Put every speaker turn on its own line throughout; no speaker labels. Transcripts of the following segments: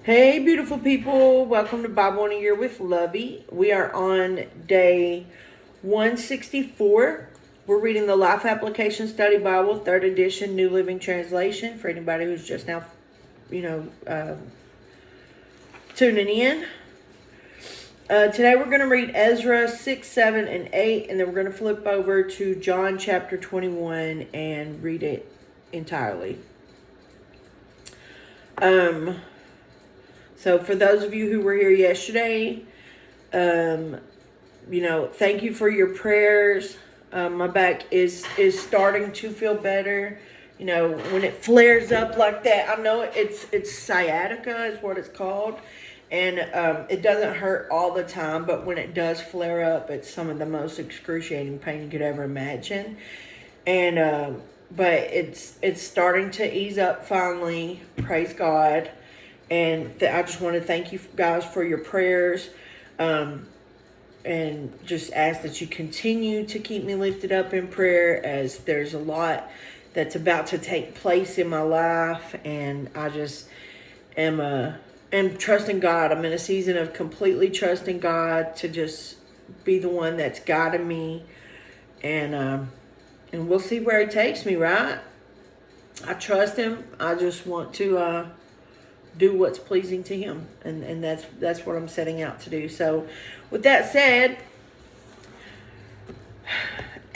Hey, beautiful people. Welcome to Bible in a Year with Lovie. We are on day 164. We're reading the Life Application Study Bible, 3rd edition, New Living Translation, for anybody who's just now, tuning in. Today we're going to read Ezra 6, 7, and 8, and then we're going to flip over to John chapter 21 and read it entirely. So for those of you who were here yesterday, thank you for your prayers. My back is starting to feel better. When it flares up like that, I know it's sciatica is what it's called. And it doesn't hurt all the time, but when it does flare up, it's some of the most excruciating pain you could ever imagine. And but it's starting to ease up finally. Praise God. And I just want to thank you guys for your prayers, and just ask that you continue to keep me lifted up in prayer, as there's a lot that's about to take place in my life, and I just am trusting God. I'm in a season of completely trusting God to just be the one that's guiding me, and we'll see where He takes me. Right? I trust Him. I just want to do what's pleasing to Him, and that's what I'm setting out to do. So with that said,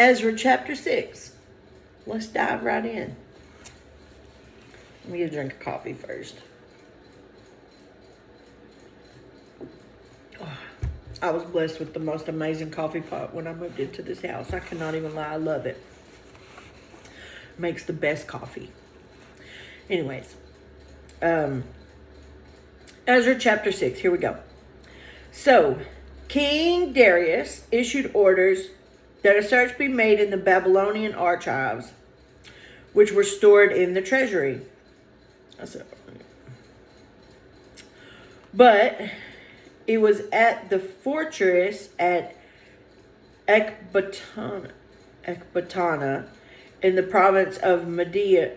Ezra chapter 6, let's dive right in. Let me get a drink of coffee first. I was blessed with the most amazing coffee pot when I moved into this house. I cannot even lie, I love it. Makes the best coffee. Anyways, Ezra chapter 6, here we go. So, King Darius issued orders that a search be made in the Babylonian archives, which were stored in the treasury. But it was at the fortress at Ecbatana in the province of Media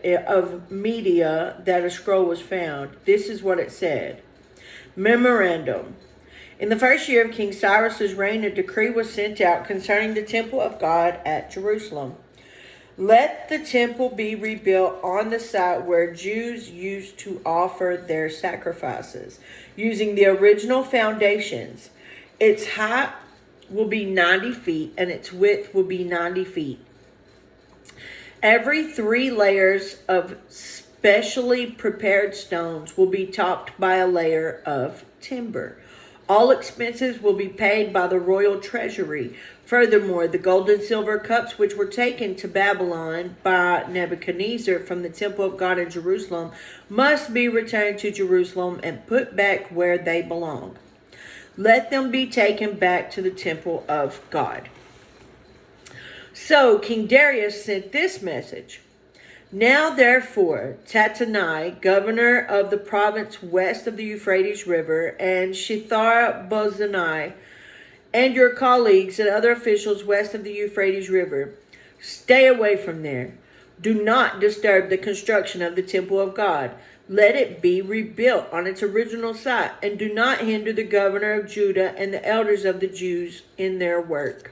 that a scroll was found. This is what it said. Memorandum. In the first year of King Cyrus's reign, a decree was sent out concerning the temple of God at Jerusalem. Let the temple be rebuilt on the site where Jews used to offer their sacrifices, using the original foundations. Its height will be 90 feet, and its width will be 90 feet. Every 3 layers of specially prepared stones will be topped by a layer of timber. All expenses will be paid by the royal treasury. Furthermore, the gold and silver cups which were taken to Babylon by Nebuchadnezzar from the temple of God in Jerusalem must be returned to Jerusalem and put back where they belong. Let them be taken back to the temple of God. So King Darius sent this message. Now, therefore, Tatanai, governor of the province west of the Euphrates River, and Shethar-bozenai, and your colleagues and other officials west of the Euphrates River, stay away from there. Do not disturb the construction of the temple of God. Let it be rebuilt on its original site, and do not hinder the governor of Judah and the elders of the Jews in their work.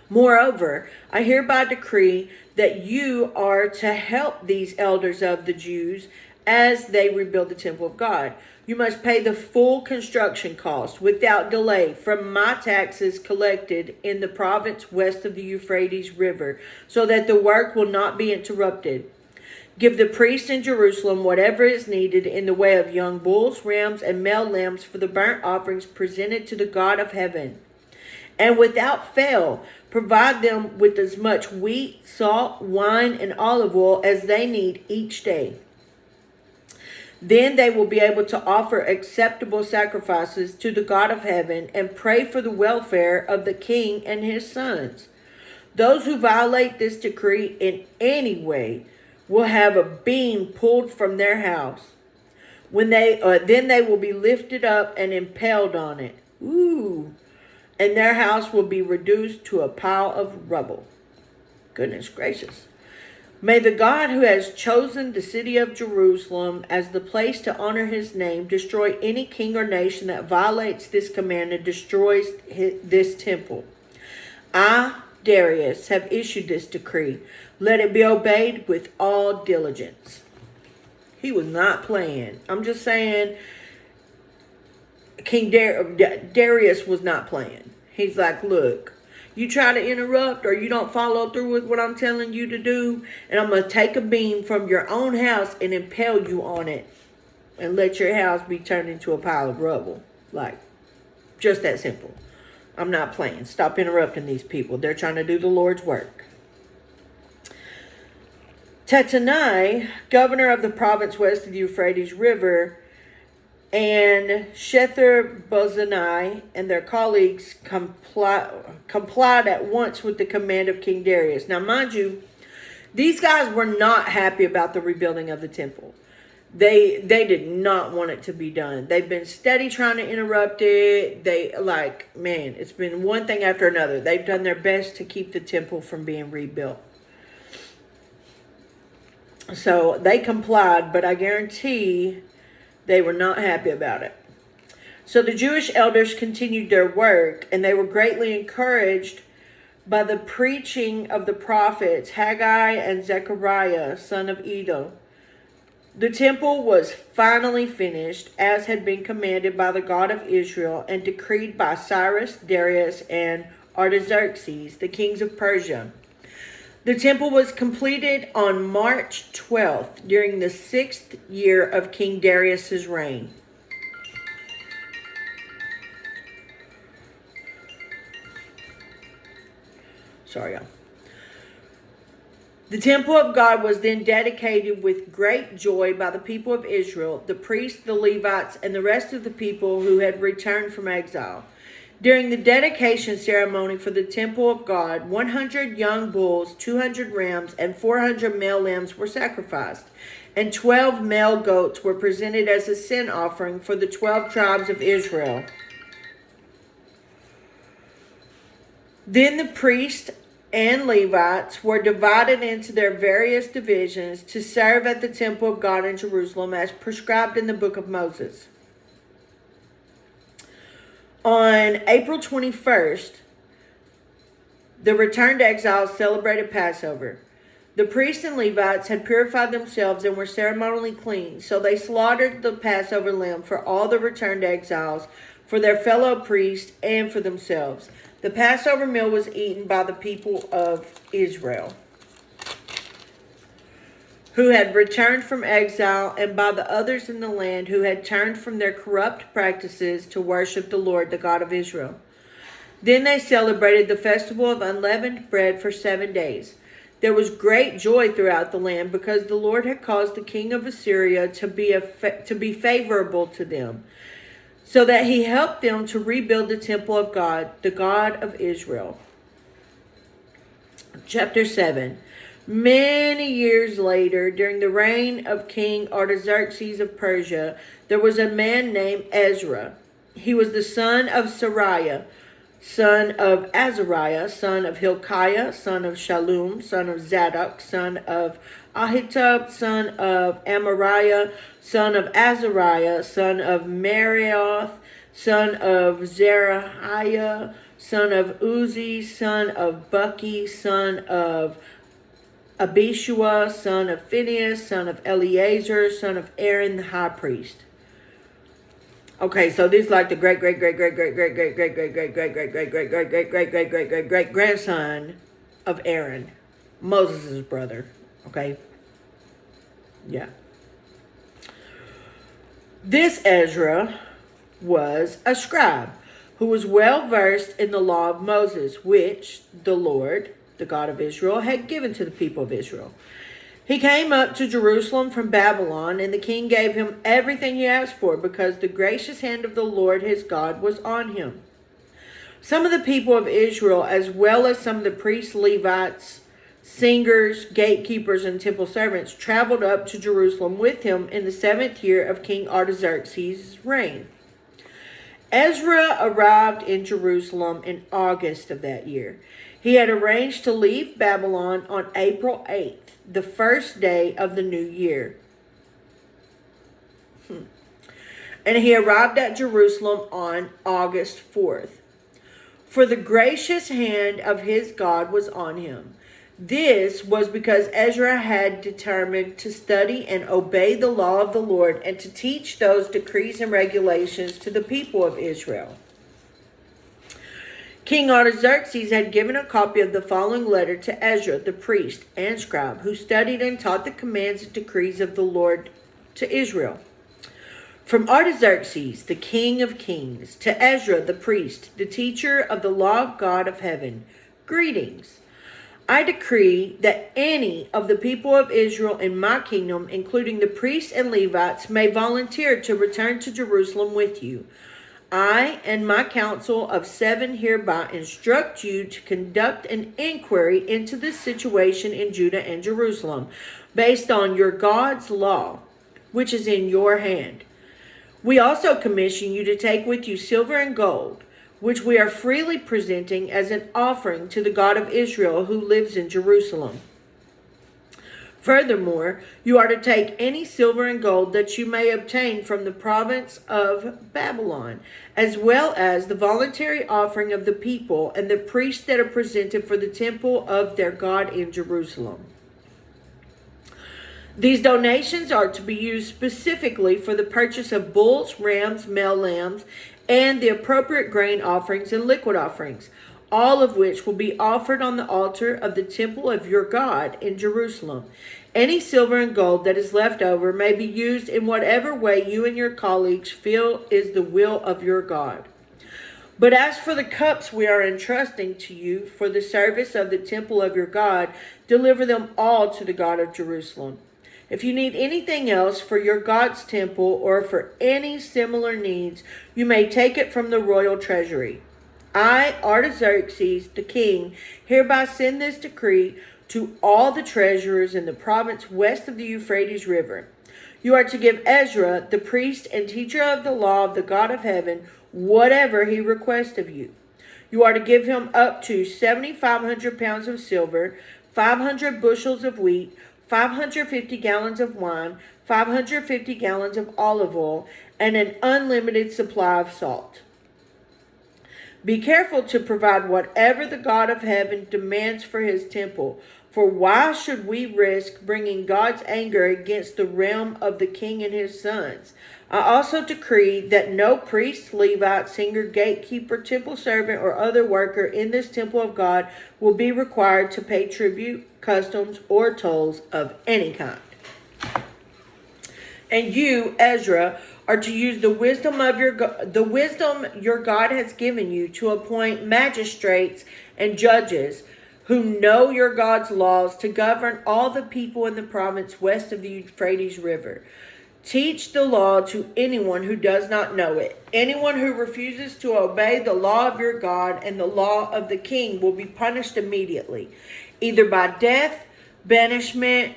Moreover, I hereby decree that you are to help these elders of the Jews as they rebuild the temple of God. You must pay the full construction cost without delay from my taxes collected in the province west of the Euphrates River, so that the work will not be interrupted. Give the priests in Jerusalem whatever is needed in the way of young bulls, rams, and male lambs for the burnt offerings presented to the God of heaven. And without fail, provide them with as much wheat, salt, wine, and olive oil as they need each day. Then they will be able to offer acceptable sacrifices to the God of heaven and pray for the welfare of the king and his sons. Those who violate this decree in any way will have a beam pulled from their house. Then they will be lifted up and impaled on it. And their house will be reduced to a pile of rubble. Goodness gracious. May the God who has chosen the city of Jerusalem as the place to honor his name destroy any king or nation that violates this command and destroys this temple. I, Darius, have issued this decree. Let it be obeyed with all diligence. He was not playing. I'm just saying, King Darius was not playing. He's like, look, you try to interrupt or you don't follow through with what I'm telling you to do, and I'm going to take a beam from your own house and impale you on it and let your house be turned into a pile of rubble. Like, just that simple. I'm not playing. Stop interrupting these people. They're trying to do the Lord's work. Tatanai, governor of the province west of the Euphrates River, and Shether-Bozenai and their colleagues complied at once with the command of King Darius. Now, mind you, these guys were not happy about the rebuilding of the temple. They did not want it to be done. They've been steady trying to interrupt it. It's been one thing after another. They've done their best to keep the temple from being rebuilt. So they complied, but I guarantee they were not happy about it. So the Jewish elders continued their work, and they were greatly encouraged by the preaching of the prophets Haggai and Zechariah, son of Iddo. The temple was finally finished, as had been commanded by the God of Israel and decreed by Cyrus, Darius, and Artaxerxes, the kings of Persia. The temple was completed on March 12th, during the 6th year of King Darius's reign. Sorry, y'all. The temple of God was then dedicated with great joy by the people of Israel, the priests, the Levites, and the rest of the people who had returned from exile. During the dedication ceremony for the temple of God, 100 young bulls, 200 rams, and 400 male lambs were sacrificed, and 12 male goats were presented as a sin offering for the 12 tribes of Israel. Then the priests and Levites were divided into their various divisions to serve at the temple of God in Jerusalem as prescribed in the book of Moses. On April 21st, the returned exiles celebrated Passover. The priests and Levites had purified themselves and were ceremonially clean, so they slaughtered the Passover lamb for all the returned exiles, for their fellow priests, and for themselves. The Passover meal was eaten by the people of Israel who had returned from exile, and by the others in the land who had turned from their corrupt practices to worship the Lord, the God of Israel. Then they celebrated the festival of unleavened bread for 7 days. There was great joy throughout the land because the Lord had caused the king of Assyria to be favorable to them, so that he helped them to rebuild the temple of God, the God of Israel. Chapter 7. Many years later, during the reign of King Artaxerxes of Persia, there was a man named Ezra. He was the son of Sariah, son of Azariah, son of Hilkiah, son of Shallum, son of Zadok, son of Ahitub, son of Amariah, son of Azariah, son of Marioth, son of Zerahiah, son of Uzi, son of Bucky, son of Abishua, son of Phinehas, son of Eleazar, son of Aaron the high priest. Okay, so this is like the great grandson of Aaron, Moses' brother. Okay, yeah. This Ezra was a scribe who was well versed in the law of Moses, which the Lord, the God of Israel, had given to the people of Israel. He came up to Jerusalem from Babylon, and the king gave him everything he asked for, because the gracious hand of the Lord his God was on him. Some of the people of Israel, as well as some of the priests, Levites, singers, gatekeepers, and temple servants, traveled up to Jerusalem with him in the 7th year of King Artaxerxes' reign. Ezra arrived in Jerusalem in August of that year. He had arranged to leave Babylon on April 8th, the first day of the new year. And he arrived at Jerusalem on August 4th. For the gracious hand of his God was on him. This was because Ezra had determined to study and obey the law of the Lord and to teach those decrees and regulations to the people of Israel. King Artaxerxes had given a copy of the following letter to Ezra, the priest and scribe, who studied and taught the commands and decrees of the Lord to Israel. From Artaxerxes, the king of kings, to Ezra, the priest, the teacher of the law of God of heaven, greetings. I decree that any of the people of Israel in my kingdom, including the priests and Levites, may volunteer to return to Jerusalem with you. I and my council of 7 hereby instruct you to conduct an inquiry into this situation in Judah and Jerusalem, based on your God's law, which is in your hand. We also commission you to take with you silver and gold, which we are freely presenting as an offering to the God of Israel who lives in Jerusalem. Furthermore, you are to take any silver and gold that you may obtain from the province of Babylon, as well as the voluntary offering of the people and the priests that are presented for the temple of their God in Jerusalem. These donations are to be used specifically for the purchase of bulls, rams, male lambs, and the appropriate grain offerings and liquid offerings, all of which will be offered on the altar of the temple of your God in Jerusalem. Any silver and gold that is left over may be used in whatever way you and your colleagues feel is the will of your God. But as for the cups we are entrusting to you for the service of the temple of your God, deliver them all to the God of Jerusalem. If you need anything else for your God's temple or for any similar needs, you may take it from the royal treasury. I, Artaxerxes, the king, hereby send this decree to all the treasurers in the province west of the Euphrates River. You are to give Ezra, the priest and teacher of the law of the God of heaven, whatever he requests of you. You are to give him up to 7,500 pounds of silver, 500 bushels of wheat, 550 gallons of wine, 550 gallons of olive oil, and an unlimited supply of salt. Be careful to provide whatever the God of heaven demands for his temple, for why should we risk bringing God's anger against the realm of the king and his sons? I also decree that no priest, Levite, singer, gatekeeper, temple servant, or other worker in this temple of God will be required to pay tribute, customs, or tolls of any kind. And you, Ezra, are to use the wisdom your God has given you to appoint magistrates and judges who know your God's laws to govern all the people in the province west of the Euphrates River. Teach the law to anyone who does not know it. Anyone who refuses to obey the law of your God and the law of the king will be punished immediately, either by death, banishment,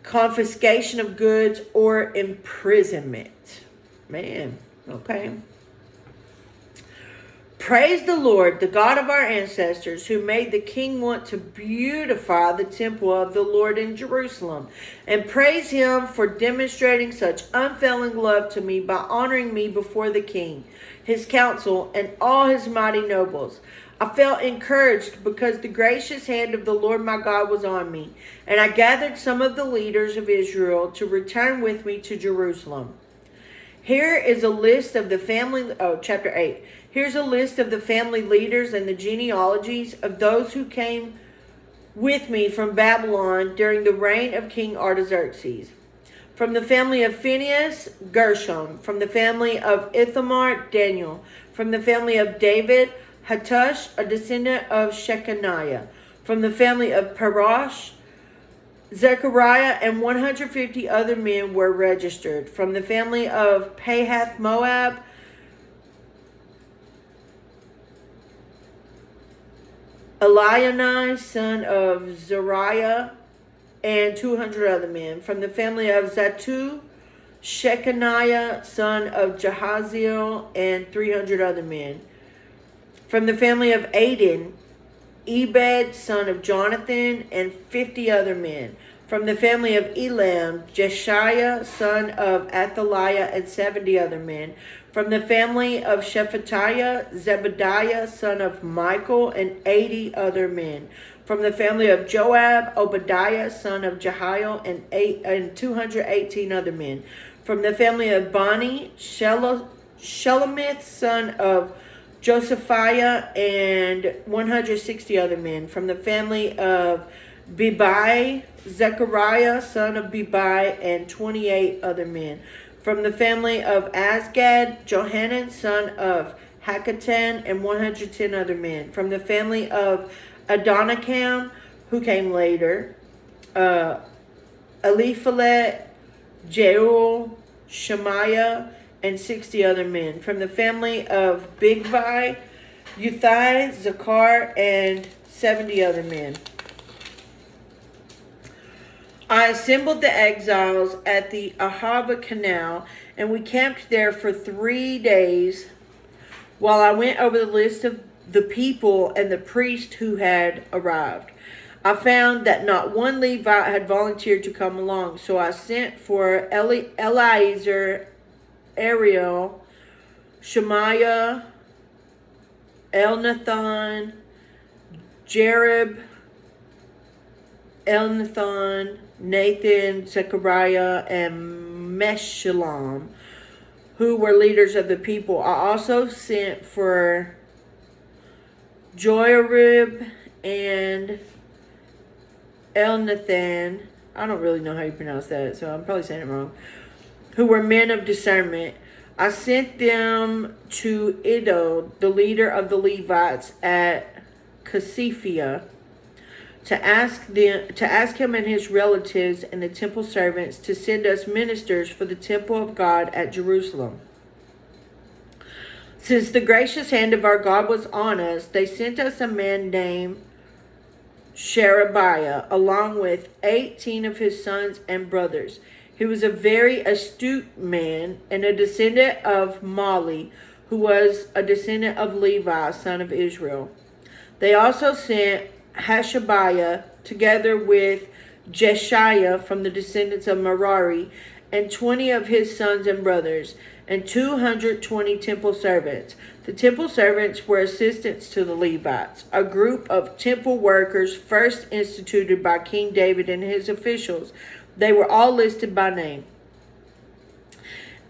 confiscation of goods, or imprisonment. Man, okay. Praise the Lord, the God of our ancestors, who made the king want to beautify the temple of the Lord in Jerusalem. And praise him for demonstrating such unfailing love to me by honoring me before the king, his council, and all his mighty nobles. I felt encouraged because the gracious hand of the Lord my God was on me, and I gathered some of the leaders of Israel to return with me to Jerusalem. Here is a list of the family, chapter 8. Here's a list of the family leaders and the genealogies of those who came with me from Babylon during the reign of King Artaxerxes. From the family of Phinehas, Gershom. From the family of Ithamar, Daniel. From the family of David, Hattush, a descendant of Shechaniah. From the family of Parosh, Zechariah and 150 other men were registered. From the family of Pahath Moab, Elionai, son of Zariah, and 200 other men. From the family of Zattu, Shechaniah, son of Jahaziel, and 300 other men. From the family of Adin, Ebed, son of Jonathan, and 50 other men. From the family of Elam, Jeshiah, son of Athaliah, and 70 other men. From the family of Shephatiah, Zebediah, son of Michael, and 80 other men. From the family of Joab, Obadiah, son of Jehiel, and 218 other men. From the family of Bani, Shelomith, son of Josephiah, and 160 other men. From the family of Bebai, Zechariah, son of Bebai, and 28 other men. From the family of Azgad, Johanan, son of Hakatan, and 110 other men. From the family of Adonikam, who came later, Eliphalet, Jeuel, Shemaiah, and 60 other men. From the family of Bigvai, Uthai, Zakar, and 70 other men. I assembled the exiles at the Ahava Canal, and we camped there for 3 days while I went over the list of the people and the priest who had arrived. I found that not one Levite had volunteered to come along, so I sent for Eliezer, Ariel, Shemaiah, Elnathan, Jerib, Elnathan, Nathan, Zechariah, and Meshullam, who were leaders of the people. I also sent for Joarib and Elnathan. I don't really know how you pronounce that, so I'm probably saying it wrong. Who were men of discernment. I sent them to Iddo, the leader of the Levites at Casiphia, to ask him and his relatives and the temple servants to send us ministers for the temple of God at Jerusalem. Since the gracious hand of our God was on us, they sent us a man named Sherebiah, along with 18 of his sons and brothers. He was a very astute man and a descendant of Mali, who was a descendant of Levi, son of Israel. They also sent Hashabiah, together with Jeshiah from the descendants of Merari, and 20 of his sons and brothers, and 220 temple servants. The temple servants were assistants to the Levites, a group of temple workers first instituted by King David and his officials. They were all listed by name.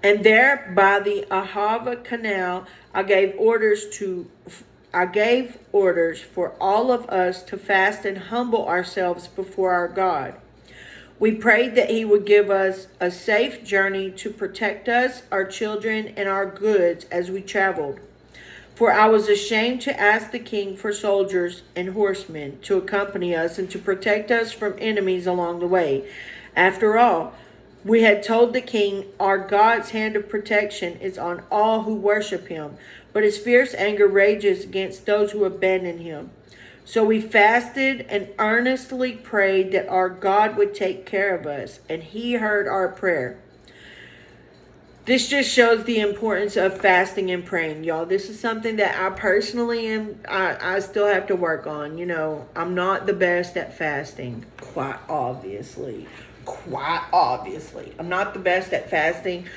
And there by the Ahava Canal, I gave orders for all of us to fast and humble ourselves before our God. We prayed that he would give us a safe journey to protect us, our children, and our goods as we traveled. For I was ashamed to ask the king for soldiers and horsemen to accompany us and to protect us from enemies along the way. After all, we had told the king, our God's hand of protection is on all who worship him, but his fierce anger rages against those who abandon him. So we fasted and earnestly prayed that our God would take care of us, and he heard our prayer. This just shows the importance of fasting and praying, y'all. This is something that I personally I still have to work on. You know, I'm not the best at fasting, quite obviously. I'm not the best at fasting.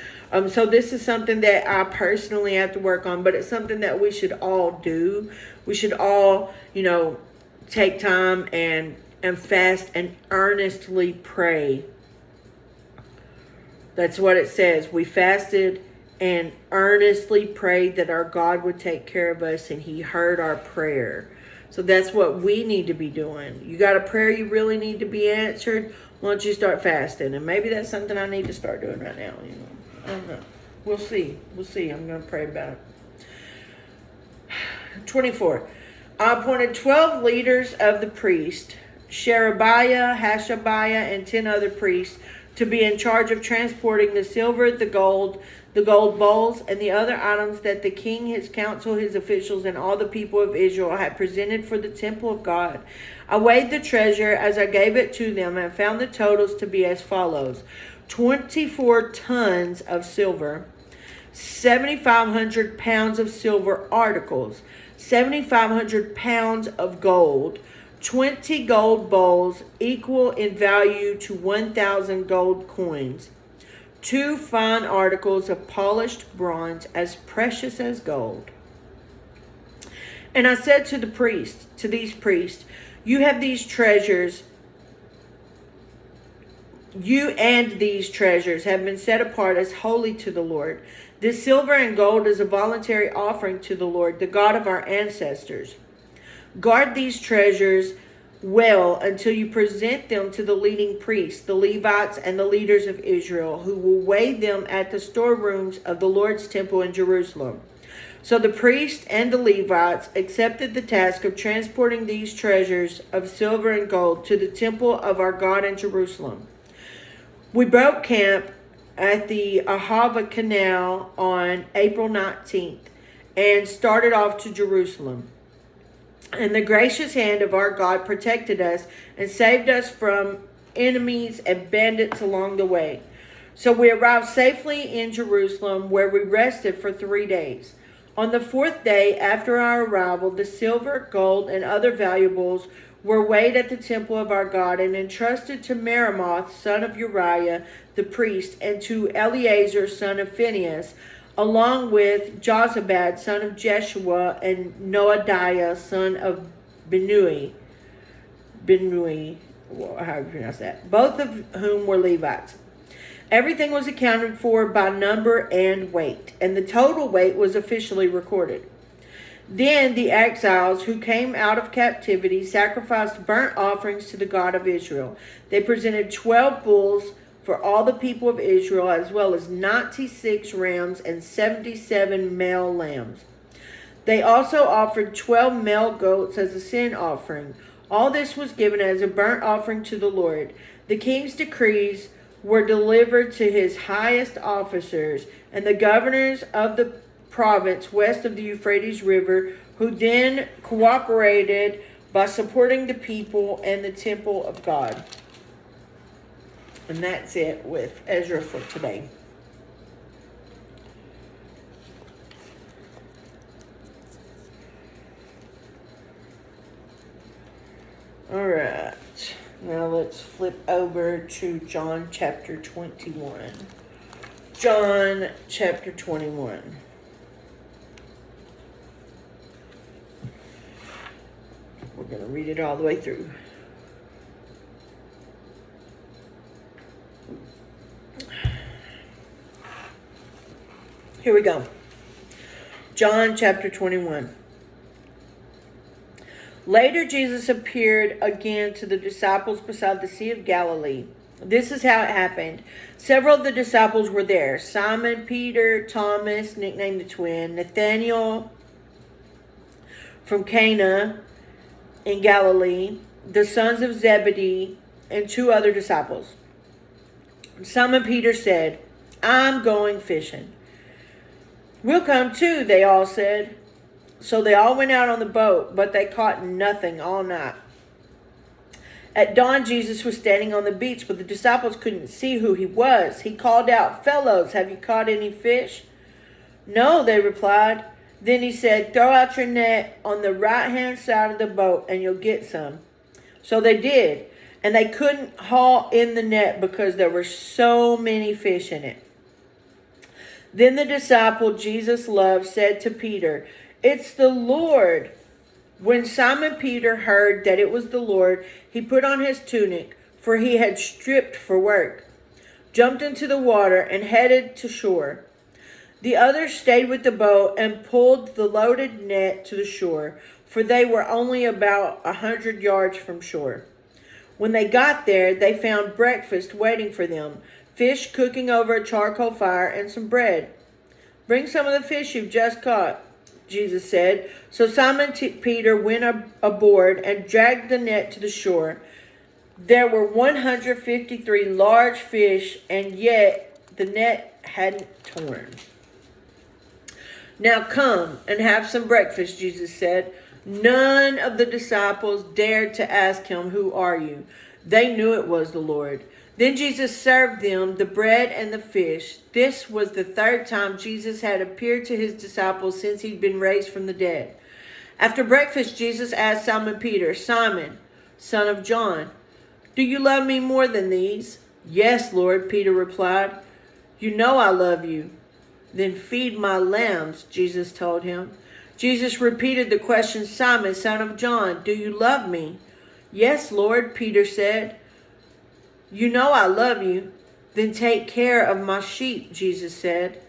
So this is something that I personally have to work on, but it's something that we should all do. We should all, take time and fast and earnestly pray. That's what it says. We fasted and earnestly prayed that our God would take care of us, and he heard our prayer. So that's what we need to be doing. You got a prayer you really need to be answered? Why don't you start fasting? And maybe that's something I need to start doing right now. I don't know. We'll see. I'm going to pray about it. 24. I appointed 12 leaders of the priests, Sherebiah, Hashabiah, and 10 other priests, to be in charge of transporting the silver, the gold bowls, and the other items that the king, his council, his officials, and all the people of Israel had presented for the temple of God. I weighed the treasure as I gave it to them and found the totals to be as follows: 24 tons of silver, 7,500 pounds of silver articles, 7,500 pounds of gold, 20 gold bowls equal in value to 1,000 gold coins, 2 fine articles of polished bronze as precious as gold. And I said to these priests, you and these treasures have been set apart as holy to the Lord. This silver and gold is a voluntary offering to the Lord, the God of our ancestors. Guard these treasures well until you present them to the leading priests, the Levites, and the leaders of Israel, who will weigh them at the storerooms of the Lord's temple in Jerusalem. So the priests and the Levites accepted the task of transporting these treasures of silver and gold to the temple of our God in Jerusalem. We broke camp at the Ahava Canal on April 19th and started off to Jerusalem. And the gracious hand of our God protected us and saved us from enemies and bandits along the way. So we arrived safely in Jerusalem, where we rested for 3 days. On the 4th day after our arrival, the silver, gold, and other valuables were weighed at the temple of our God and entrusted to Meremoth, son of Uriah, the priest, and to Eleazar, son of Phinehas, along with Jozabad, son of Jeshua, and Noadiah, son of Binui, however you pronounce that, both of whom were Levites. Everything was accounted for by number and weight, and the total weight was officially recorded. Then the exiles who came out of captivity sacrificed burnt offerings to the God of Israel. They presented 12 bulls for all the people of Israel, as well as 96 rams and 77 male lambs. They also offered 12 male goats as a sin offering. All this was given as a burnt offering to the Lord. The king's decrees were delivered to his highest officers and the governors of the province west of the Euphrates River, who then cooperated by supporting the people and the temple of God. And that's it with Ezra for today. All right. Now let's flip over to John chapter 21. John chapter 21. We're going to read it all the way through. Here we go. John chapter 21. Later, Jesus appeared again to the disciples beside the Sea of Galilee. This is how it happened. Several of the disciples were there. Simon, Peter, Thomas, nicknamed the twin, Nathanael from Cana in Galilee, the sons of Zebedee, and 2 other disciples. Simon Peter said, "I'm going fishing." "We'll come too," they all said. So they all went out on the boat, but they caught nothing all night. At dawn, Jesus was standing on the beach, but the disciples couldn't see who he was. He called out, "Fellows, have you caught any fish?" "No," they replied. Then he said, "Throw out your net on the right-hand side of the boat and you'll get some." So they did, and they couldn't haul in the net because there were so many fish in it. Then the disciple Jesus loved said to Peter, "It's the Lord." When Simon Peter heard that it was the Lord, he put on his tunic, for he had stripped for work, jumped into the water, and headed to shore. The others stayed with the boat and pulled the loaded net to the shore, for they were only about 100 yards from shore. When they got there, they found breakfast waiting for them, fish cooking over a charcoal fire, and some bread. "Bring some of the fish you've just caught," Jesus said. So Simon Peter went aboard and dragged the net to the shore. There were 153 large fish, and yet the net hadn't torn. "Now come and have some breakfast," Jesus said. None of the disciples dared to ask him, "Who are you?" They knew it was the Lord. Then Jesus served them the bread and the fish. This was the 3rd time Jesus had appeared to his disciples since he'd been raised from the dead. After breakfast, Jesus asked Simon Peter, Simon, son of John, do you love me more than these? Yes, Lord, Peter replied. You know I love you. Then feed my lambs, Jesus told him. Jesus repeated the question, Simon, son of John, do you love me? Yes, Lord, Peter said. You know I love you. Then take care of my sheep, Jesus said.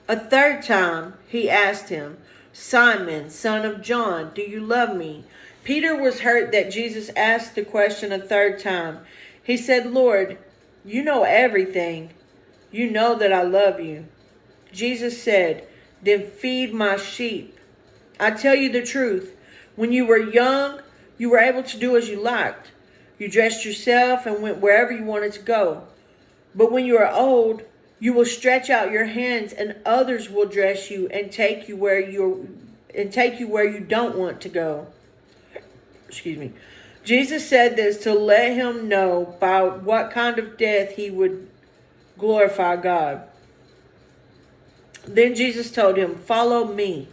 A third time he asked him, Simon, son of John, do you love me? Peter was hurt that Jesus asked the question a third time. He said, Lord, you know everything. You know that I love you. Jesus said, then feed my sheep. I tell you the truth. When you were young, you were able to do as you liked. You dressed yourself and went wherever you wanted to go. But when you are old, you will stretch out your hands and others will dress you and take you where you don't want to go. Excuse me. Jesus said this to let him know by what kind of death he would glorify God. Then Jesus told him, follow me.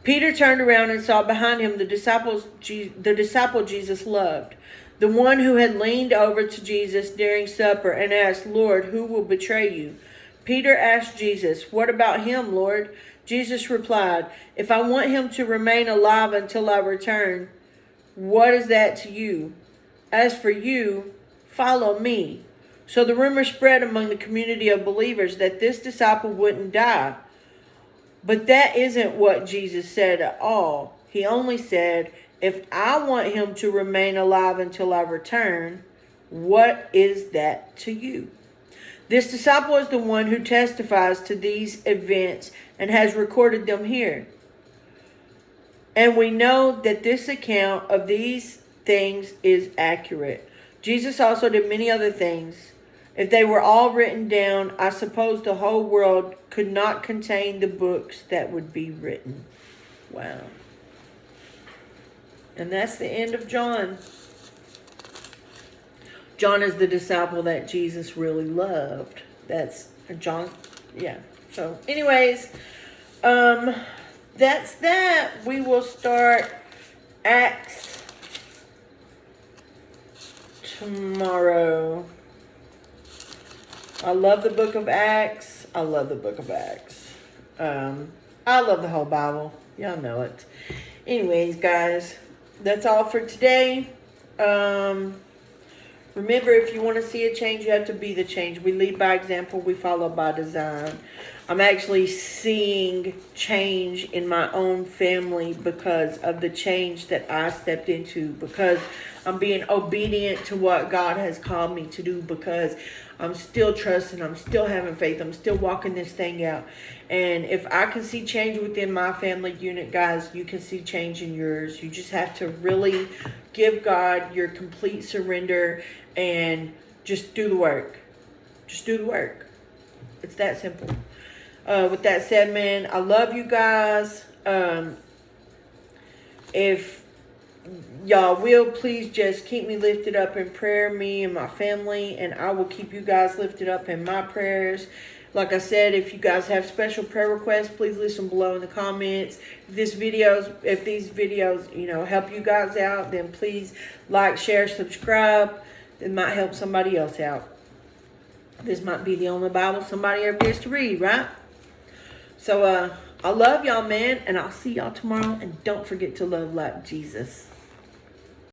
Peter turned around and saw behind him the disciple Jesus loved, the one who had leaned over to Jesus during supper and asked, Lord, who will betray you? Peter asked Jesus, what about him, Lord? Jesus replied, if I want him to remain alive until I return, what is that to you? As for you, follow me. So the rumor spread among the community of believers that this disciple wouldn't die. But that isn't what Jesus said at all. He only said, if I want him to remain alive until I return, what is that to you? This disciple is the one who testifies to these events and has recorded them here. And we know that this account of these things is accurate. Jesus also did many other things. If they were all written down, I suppose the whole world could not contain the books that would be written. Wow. And that's the end of John. John is the disciple that Jesus really loved. That's John. Yeah. So anyways, that's that. We will start Acts tomorrow. I love the book of Acts. I love the book of Acts. I love the whole Bible. Y'all know it. Anyways, guys, that's all for today. Remember, if you want to see a change, you have to be the change. We lead by example. We follow by design. I'm actually seeing change in my own family because of the change that I stepped into, because I'm being obedient to what God has called me to do, because I'm still trusting, I'm still having faith, I'm still walking this thing out. And if I can see change within my family unit, guys, you can see change in yours. You just have to really give God your complete surrender and just do the work. Just do the work. It's that simple. With that said, man, I love you guys. If y'all will, please just keep me lifted up in prayer, me and my family, and I will keep you guys lifted up in my prayers. Like I said, if you guys have special prayer requests, please listen below in the comments. If these videos, help you guys out, then please like, share, subscribe. It might help somebody else out. This might be the only Bible somebody ever gets to read, right? So, I love y'all, man, and I'll see y'all tomorrow. And don't forget to love like Jesus.